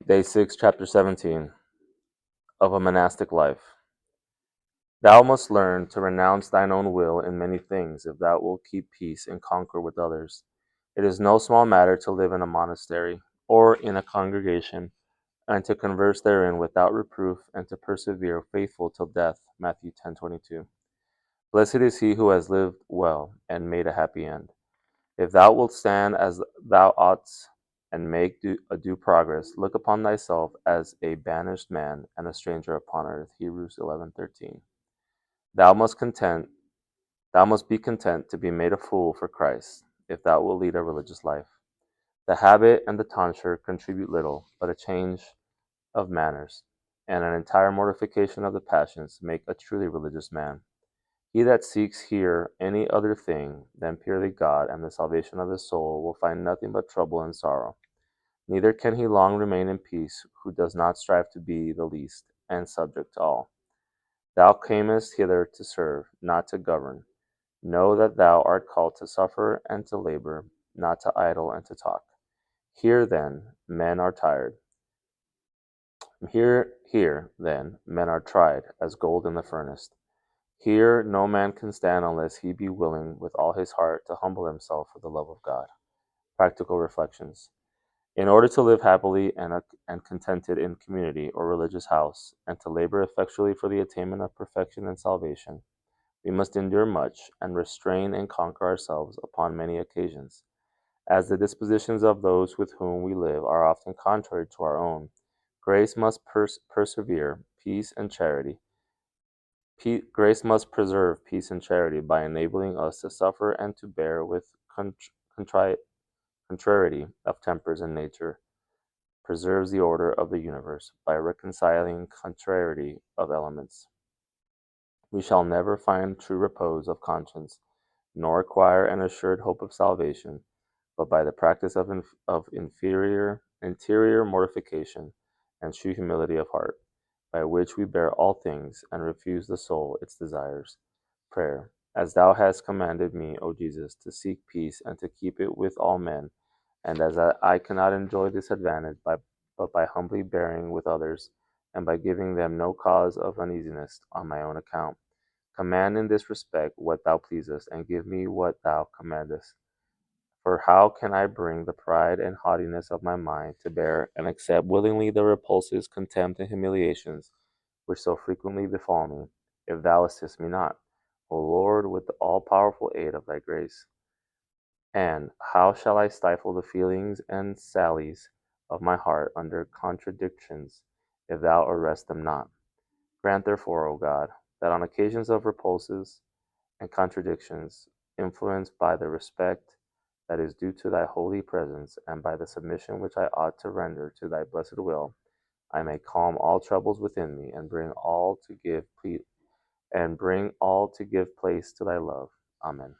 Day 6, Chapter 17 of a Monastic Life. Thou must learn to renounce thine own will in many things if thou wilt keep peace and concord with others. It is no small matter to live in a monastery or in a congregation, and to converse therein without reproof, and to persevere faithful till death. Matthew 10:22. Blessed is he who has lived well and made a happy end. If thou wilt stand as thou oughtest and make a due progress, look upon thyself as a banished man and a stranger upon earth. Hebrews 11:13. Thou must content, thou must be content to be made a fool for Christ, if thou wilt lead a religious life. The habit and the tonsure contribute little, but a change of manners and an entire mortification of the passions make a truly religious man. He that seeks here any other thing than purely God and the salvation of his soul will find nothing but trouble and sorrow. Neither can he long remain in peace who does not strive to be the least and subject to all. Thou camest hither to serve, not to govern. Know that thou art called to suffer and to labor, not to idle and to talk. Here, then, men are tried. Here, then, men are tried as gold in the furnace. Here no man can stand unless he be willing with all his heart to humble himself for the love of God. Practical reflections. In order to live happily and contented in community or religious house, and to labor effectually for the attainment of perfection and salvation, we must endure much, and restrain and conquer ourselves upon many occasions. As the dispositions of those with whom we live are often contrary to our own, grace must persevere peace and charity. Grace must preserve peace and charity by enabling us to suffer and to bear with contrariety of tempers and nature, preserves the order of the universe by reconciling contrariety of elements. We shall never find true repose of conscience, nor acquire an assured hope of salvation, but by the practice of interior mortification and true humility of heart, by which we bear all things and refuse the soul its desires. Prayer. As thou hast commanded me, O Jesus, to seek peace and to keep it with all men, and as I cannot enjoy this advantage but by humbly bearing with others, and by giving them no cause of uneasiness on my own account, command in this respect what thou pleasest, and give me what thou commandest. For how can I bring the pride and haughtiness of my mind to bear and accept willingly the repulses, contempt, and humiliations which so frequently befall me, if thou assist me not, O Lord, with the all-powerful aid of thy grace? And how shall I stifle the feelings and sallies of my heart under contradictions, if thou arrest them not? Grant therefore, O God, that on occasions of repulses and contradictions, influenced by the respect that is due to thy holy presence, and by the submission which I ought to render to thy blessed will, I may calm all troubles within me, and bring all to give place to thy love. Amen.